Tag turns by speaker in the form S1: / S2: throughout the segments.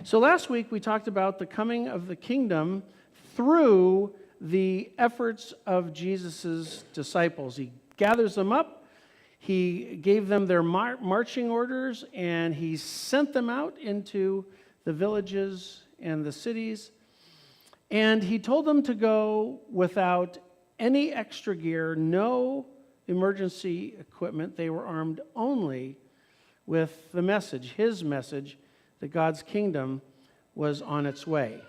S1: So last week we talked about the coming of the kingdom through the efforts of Jesus' disciples. He gathers them up, he gave them their marching orders, and he sent them out into the villages and the cities. And he told them to go without any extra gear, no emergency equipment. They were armed only with the message, his message, that God's kingdom was on its way.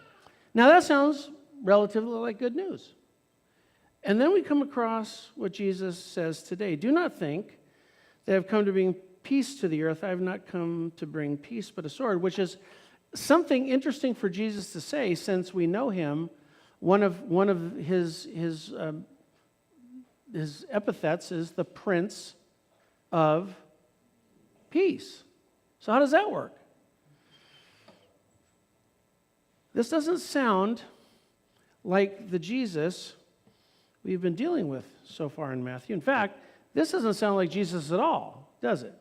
S1: Now that sounds relatively like good news. And then we come across what Jesus says today. Do not think that I have come to bring peace to the earth. I have not come to bring peace but a sword, which is something interesting for Jesus to say, since we know him. One of his epithets is the Prince of Peace. So how does that work? This doesn't sound like the Jesus we've been dealing with so far in Matthew. In fact, this doesn't sound like Jesus at all, does it?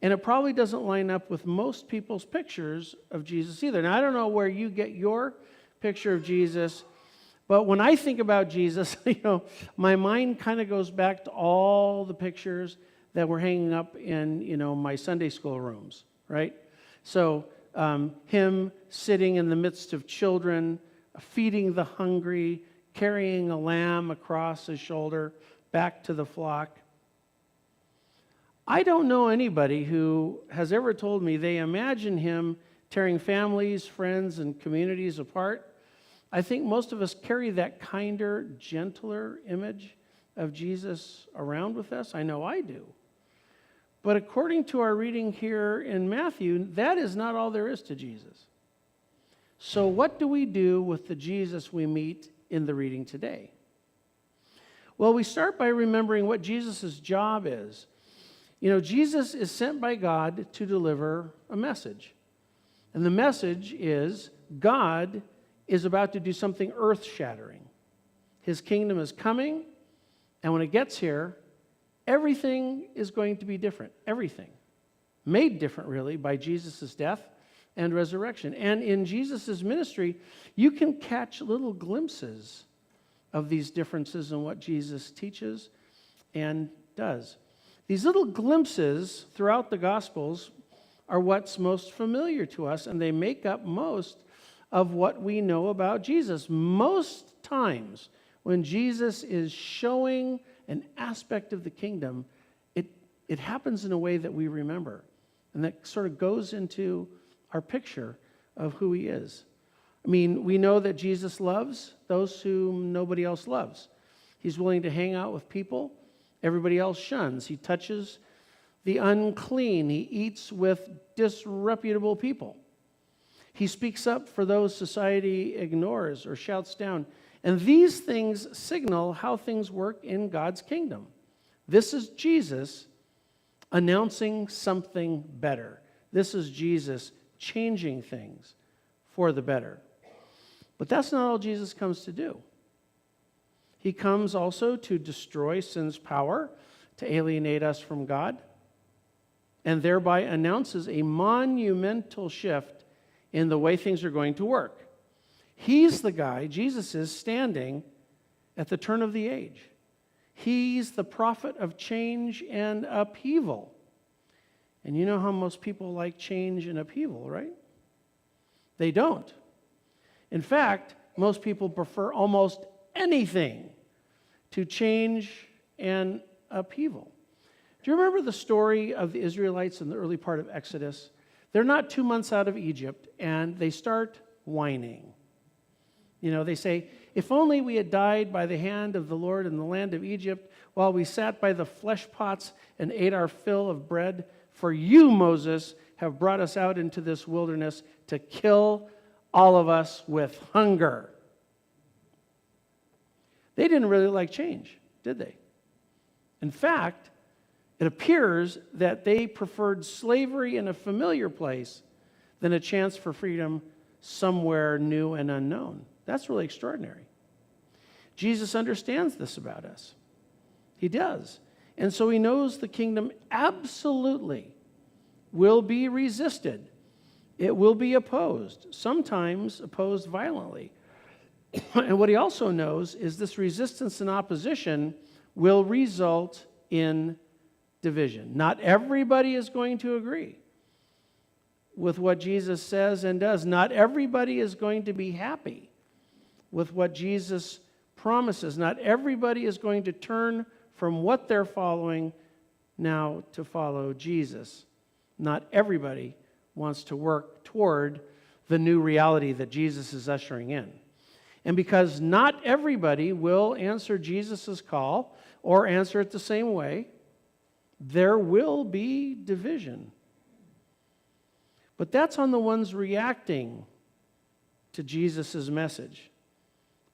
S1: And it probably doesn't line up with most people's pictures of Jesus either. Now, I don't know where you get your picture of Jesus, but when I think about Jesus, my mind kind of goes back to all the pictures that were hanging up in, my Sunday school rooms, right? So him sitting in the midst of children, feeding the hungry, carrying a lamb across his shoulder back to the flock. I don't know anybody who has ever told me they imagine him tearing families, friends, and communities apart. I think most of us carry that kinder, gentler image of Jesus around with us. I know I do. But according to our reading here in Matthew, that is not all there is to Jesus. So what do we do with the Jesus we meet in the reading today? Well, we start by remembering what Jesus' job is. Jesus is sent by God to deliver a message. And the message is God is about to do something earth-shattering. His kingdom is coming, and when it gets here, everything is going to be different. Everything. Made different, really, by Jesus' death and resurrection. And in Jesus' ministry, you can catch little glimpses of these differences in what Jesus teaches and does. These little glimpses throughout the Gospels are what's most familiar to us, and they make up most of what we know about Jesus. Most times when Jesus is showing an aspect of the kingdom, it happens in a way that we remember, and that sort of goes into our picture of who he is. We know that Jesus loves those whom nobody else loves. He's willing to hang out with people everybody else shuns. He touches the unclean. He eats with disreputable people. He speaks up for those society ignores or shouts down. And these things signal how things work in God's kingdom. This is Jesus announcing something better. This is Jesus changing things for the better. But that's not all Jesus comes to do. He comes also to destroy sin's power, to alienate us from God, and thereby announces a monumental shift in the way things are going to work. He's the guy, Jesus is, standing at the turn of the age. He's the prophet of change and upheaval. And you know how most people like change and upheaval, right? They don't. In fact, most people prefer almost anything to change and upheaval. Do you remember the story of the Israelites in the early part of Exodus? They're not 2 months out of Egypt, and they start whining. They say, if only we had died by the hand of the Lord in the land of Egypt, while we sat by the flesh pots and ate our fill of bread. For you, Moses, have brought us out into this wilderness to kill all of us with hunger. They didn't really like change, did they? In fact, it appears that they preferred slavery in a familiar place than a chance for freedom somewhere new and unknown. That's really extraordinary. Jesus understands this about us. He does. And so he knows the kingdom absolutely will be resisted It will be opposed, sometimes opposed violently. And what he also knows is this resistance and opposition will result in division. Not everybody is going to agree with what Jesus says and does. Not everybody is going to be happy with what Jesus promises. Not everybody is going to turn from what they're following now to follow Jesus. Not everybody wants to work toward the new reality that Jesus is ushering in. And because not everybody will answer Jesus' call or answer it the same way, there will be division. But that's on the ones reacting to Jesus' message.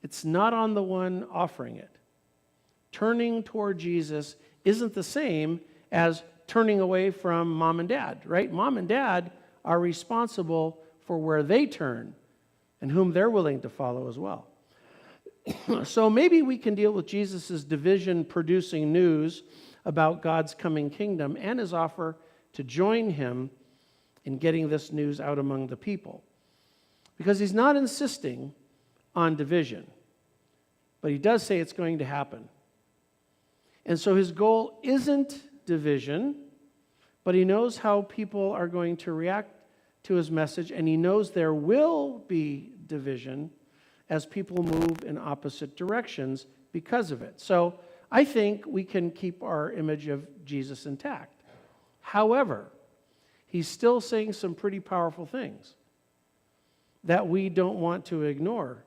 S1: It's not on the one offering it. Turning toward Jesus isn't the same as turning away from mom and dad, right? Mom and dad are responsible for where they turn and whom they're willing to follow as well. So maybe we can deal with Jesus' division-producing news about God's coming kingdom and his offer to join him in getting this news out among the people. Because he's not insisting on division, but he does say it's going to happen. And so his goal isn't division, but he knows how people are going to react to his message, and he knows there will be division as people move in opposite directions because of it. So I think we can keep our image of Jesus intact. However, he's still saying some pretty powerful things that we don't want to ignore.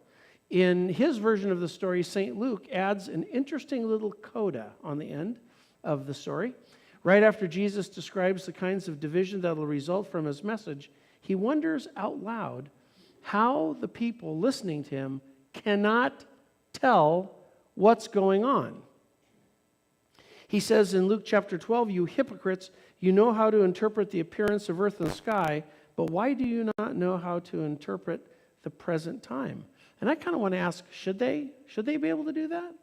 S1: In his version of the story, St. Luke adds an interesting little coda on the end of the story. Right after Jesus describes the kinds of division that will result from his message, he wonders out loud how the people listening to him cannot tell what's going on. He says in Luke chapter 12, "You hypocrites, you know how to interpret the appearance of earth and sky, but why do you not know how to interpret the present time?" And I kind of want to ask, should they be able to do that?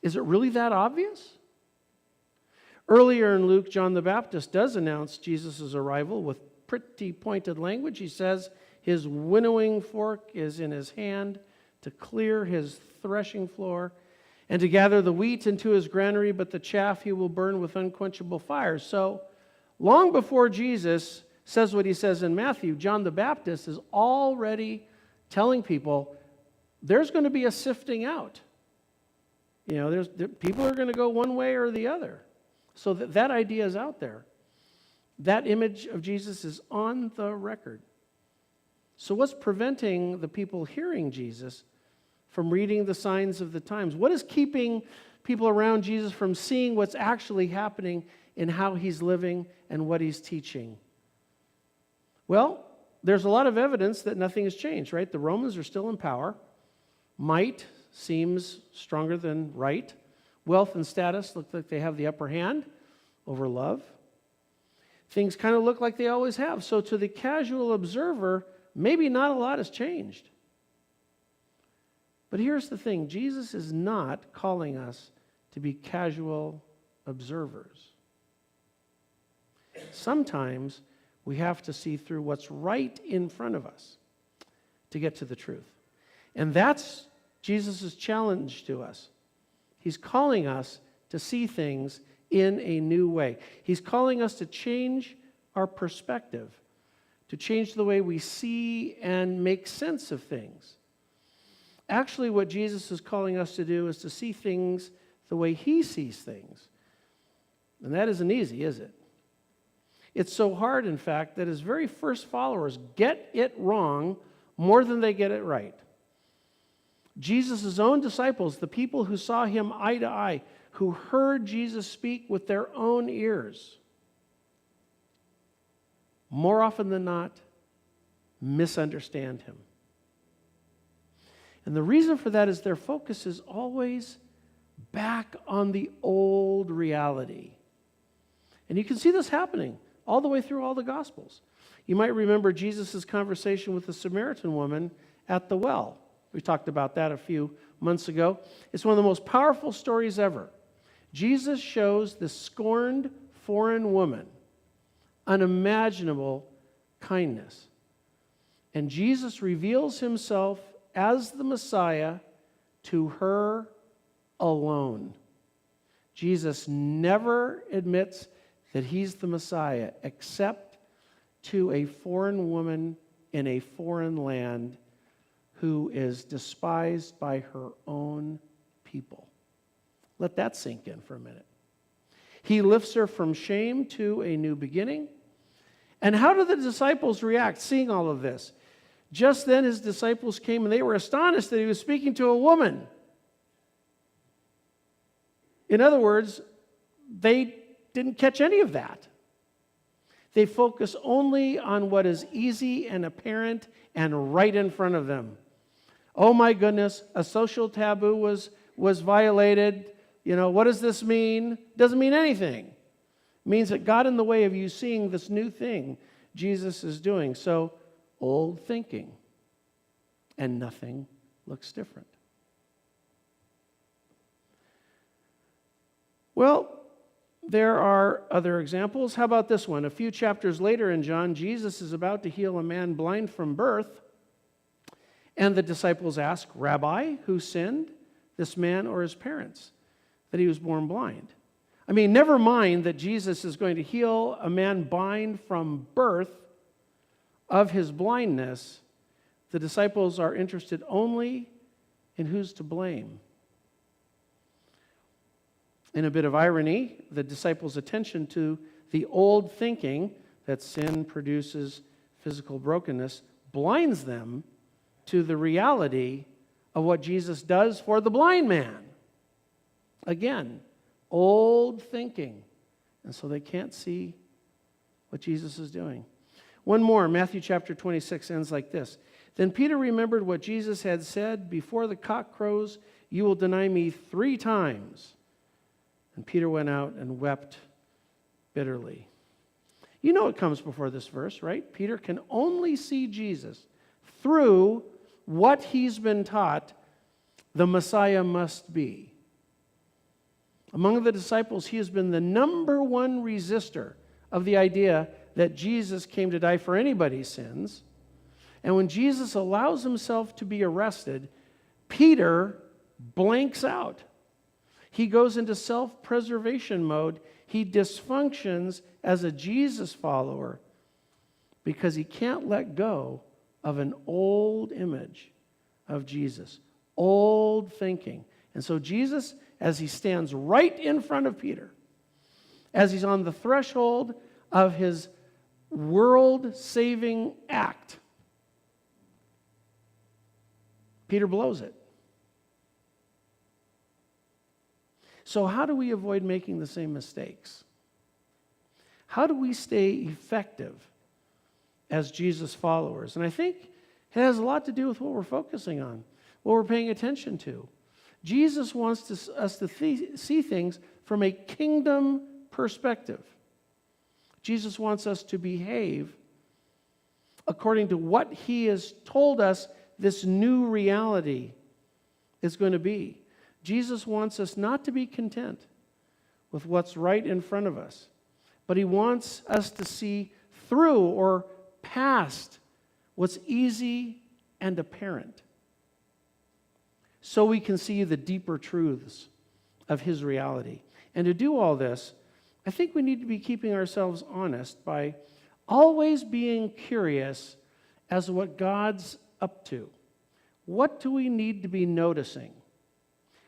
S1: Is it really that obvious? Earlier in Luke, John the Baptist does announce Jesus' arrival with pretty pointed language. He says his winnowing fork is in his hand to clear his threshing floor and to gather the wheat into his granary, but the chaff he will burn with unquenchable fire. So long before Jesus says what he says in Matthew, John the Baptist is already telling people there's going to be a sifting out. You know, people are going to go one way or the other. So that idea is out there. That image of Jesus is on the record. So what's preventing the people hearing Jesus from reading the signs of the times? What is keeping people around Jesus from seeing what's actually happening in how he's living and what he's teaching? Well, there's a lot of evidence that nothing has changed, right? The Romans are still in power. Might seems stronger than right. Wealth and status look like they have the upper hand over love. Things kind of look like they always have. So to the casual observer, maybe not a lot has changed. But here's the thing. Jesus is not calling us to be casual observers. Sometimes we have to see through what's right in front of us to get to the truth. And that's Jesus' challenge to us. He's calling us to see things in a new way. He's calling us to change our perspective, to change the way we see and make sense of things. Actually, what Jesus is calling us to do is to see things the way he sees things. And that isn't easy, is it? It's so hard, in fact, that his very first followers get it wrong more than they get it right. Jesus' own disciples, the people who saw him eye to eye, who heard Jesus speak with their own ears, more often than not, misunderstand him. And the reason for that is their focus is always back on the old reality. And you can see this happening all the way through all the Gospels. You might remember Jesus' conversation with the Samaritan woman at the well. We talked about that a few months ago. It's one of the most powerful stories ever. Jesus shows the scorned foreign woman unimaginable kindness. And Jesus reveals himself as the Messiah to her alone. Jesus never admits that he's the Messiah except to a foreign woman in a foreign land who is despised by her own people. Let that sink in for a minute. He lifts her from shame to a new beginning. And how do the disciples react seeing all of this? Just then his disciples came and they were astonished that he was speaking to a woman. In other words, they didn't catch any of that. They focus only on what is easy and apparent and right in front of them. Oh my goodness, a social taboo was violated. You know, what does this mean? Doesn't mean anything. It means that got in the way of you seeing this new thing Jesus is doing. So, old thinking, and nothing looks different. Well, there are other examples. How about this one? A few chapters later in John, Jesus is about to heal a man blind from birth, and the disciples ask, Rabbi, who sinned, this man or his parents, that he was born blind? I mean, never mind that Jesus is going to heal a man blind from birth of his blindness. The disciples are interested only in who's to blame. In a bit of irony, the disciples' attention to the old thinking that sin produces physical brokenness blinds them to the reality of what Jesus does for the blind man. Again, old thinking. And so they can't see what Jesus is doing. One more, Matthew chapter 26 ends like this. Then Peter remembered what Jesus had said, before the cock crows, you will deny me 3 times. And Peter went out and wept bitterly. You know what comes before this verse, right? Peter can only see Jesus through what he's been taught the Messiah must be. Among the disciples, he has been the number one resistor of the idea that Jesus came to die for anybody's sins. And when Jesus allows himself to be arrested, Peter blanks out. He goes into self-preservation mode. He dysfunctions as a Jesus follower because he can't let go of an old image of Jesus, old thinking. And so Jesus, as he stands right in front of Peter, as he's on the threshold of his world-saving act, Peter blows it. So how do we avoid making the same mistakes? How do we stay effective as Jesus followers? And I think it has a lot to do with what we're focusing on, what we're paying attention to. Jesus wants us to see things from a kingdom perspective. Jesus wants us to behave according to what he has told us this new reality is going to be. Jesus wants us not to be content with what's right in front of us, but he wants us to see through or past what's easy and apparent, so we can see the deeper truths of his reality. And to do all this, I think we need to be keeping ourselves honest by always being curious as to what God's up to. What do we need to be noticing?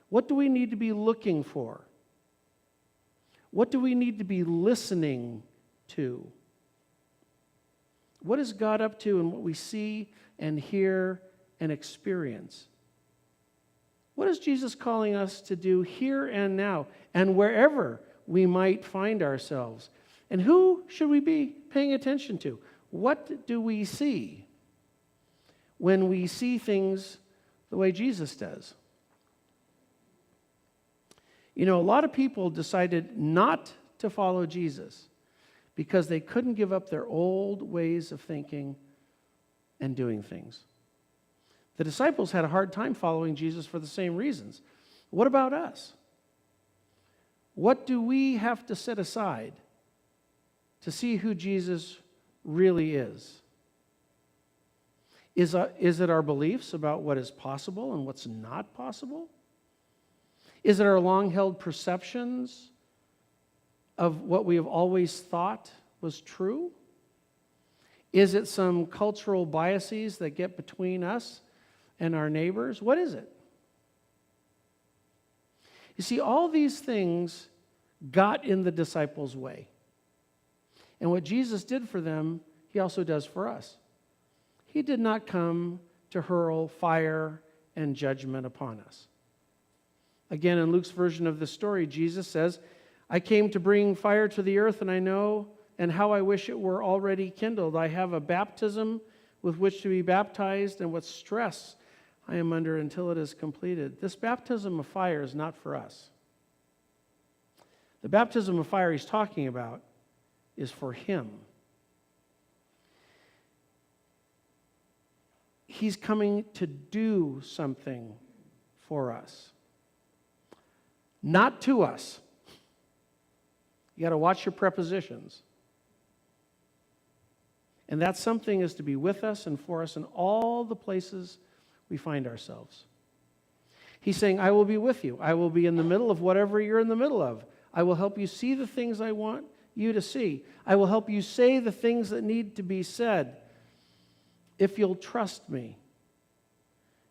S1: What do we need to be looking for? What do we need to be listening to? What is God up to in what we see and hear and experience? What is Jesus calling us to do here and now and wherever we might find ourselves? And who should we be paying attention to? What do we see when we see things the way Jesus does? You know, a lot of people decided not to follow Jesus because they couldn't give up their old ways of thinking and doing things. The disciples had a hard time following Jesus for the same reasons. What about us? What do we have to set aside to see who Jesus really is? Is it our beliefs about what is possible and what's not possible? Is it our long-held perceptions of what we have always thought was true? Is it some cultural biases that get between us and our neighbors? What is it? You see, all these things got in the disciples' way. And what Jesus did for them, he also does for us. He did not come to hurl fire and judgment upon us. Again, in Luke's version of the story, Jesus says, I came to bring fire to the earth, and I know, and how I wish it were already kindled. I have a baptism with which to be baptized, and what stress I am under until it is completed. This baptism of fire is not for us. The baptism of fire he's talking about is for him. He's coming to do something for us, not to us. You got to watch your prepositions. And that something is to be with us and for us in all the places we find ourselves. He's saying, I will be with you. I will be in the middle of whatever you're in the middle of. I will help you see the things I want you to see. I will help you say the things that need to be said. If you'll trust me,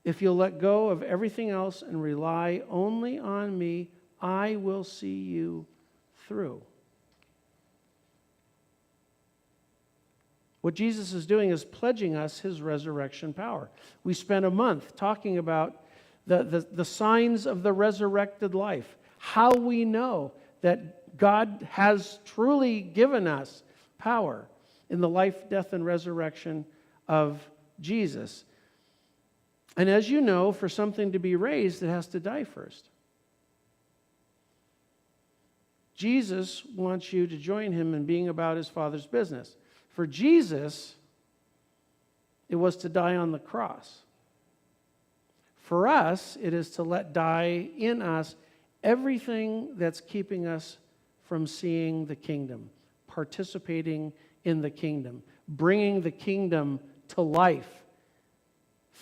S1: if you'll let go of everything else and rely only on me, I will see you through. What Jesus is doing is pledging us his resurrection power. We spent a month talking about the signs of the resurrected life, how we know that God has truly given us power in the life, death, and resurrection of Jesus. And as you know, for something to be raised, it has to die first. Jesus wants you to join him in being about his Father's business. For Jesus, it was to die on the cross. For us, it is to let die in us everything that's keeping us from seeing the kingdom, participating in the kingdom, bringing the kingdom to life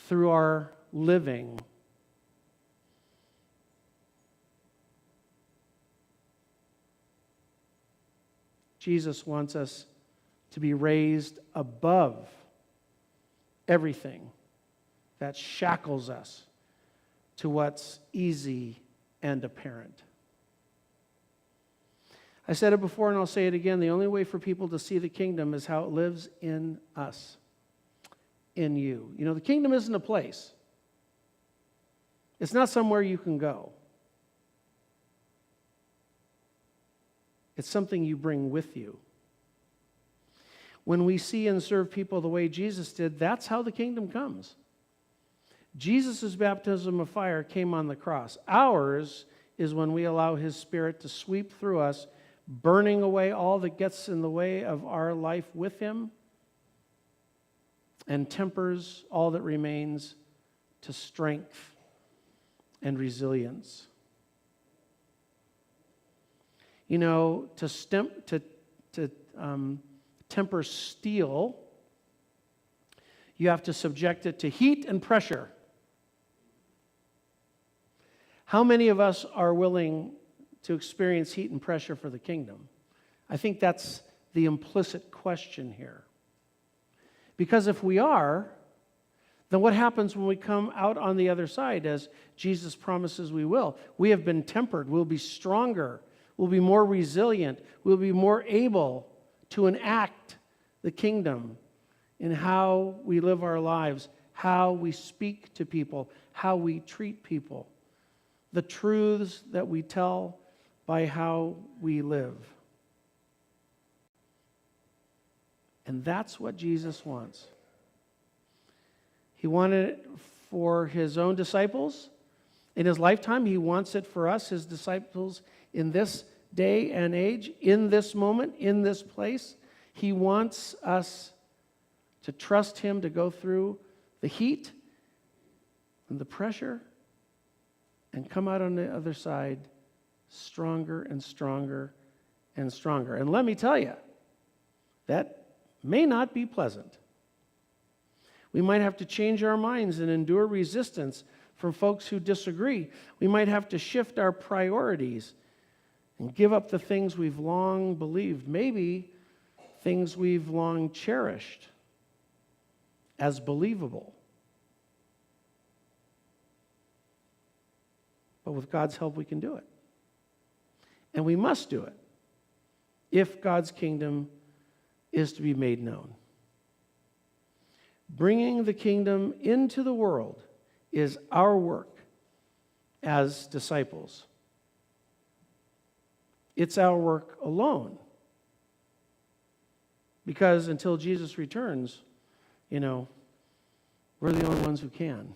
S1: through our living. Jesus wants us to be raised above everything that shackles us to what's easy and apparent. I said it before and I'll say it again. The only way for people to see the kingdom is how it lives in us, in you. You know, the kingdom isn't a place. It's not somewhere you can go. It's something you bring with you. When we see and serve people the way Jesus did, that's how the kingdom comes. Jesus' baptism of fire came on the cross. Ours is when we allow his Spirit to sweep through us, burning away all that gets in the way of our life with him, and tempers all that remains to strength and resilience. You know, to temper steel, you have to subject it to heat and pressure. How many of us are willing to experience heat and pressure for the kingdom? I think that's the implicit question here. Because if we are, then what happens when we come out on the other side, as Jesus promises we will? We have been tempered. We'll be stronger. We'll be more resilient. We'll be more able to enact the kingdom in how we live our lives, how we speak to people, how we treat people, the truths that we tell by how we live. And that's what Jesus wants. He wanted it for his own disciples in his lifetime. He wants it for us, his disciples, in this day and age, in this moment, in this place. He wants us to trust him to go through the heat and the pressure and come out on the other side stronger and stronger and stronger. And let me tell you, that may not be pleasant. We might have to change our minds and endure resistance from folks who disagree. We might have to shift our priorities and give up the things we've long believed, maybe things we've long cherished as believable. But with God's help, we can do it. And we must do it if God's kingdom is to be made known. Bringing the kingdom into the world is our work as disciples. It's our work alone. Because until Jesus returns, we're the only ones who can.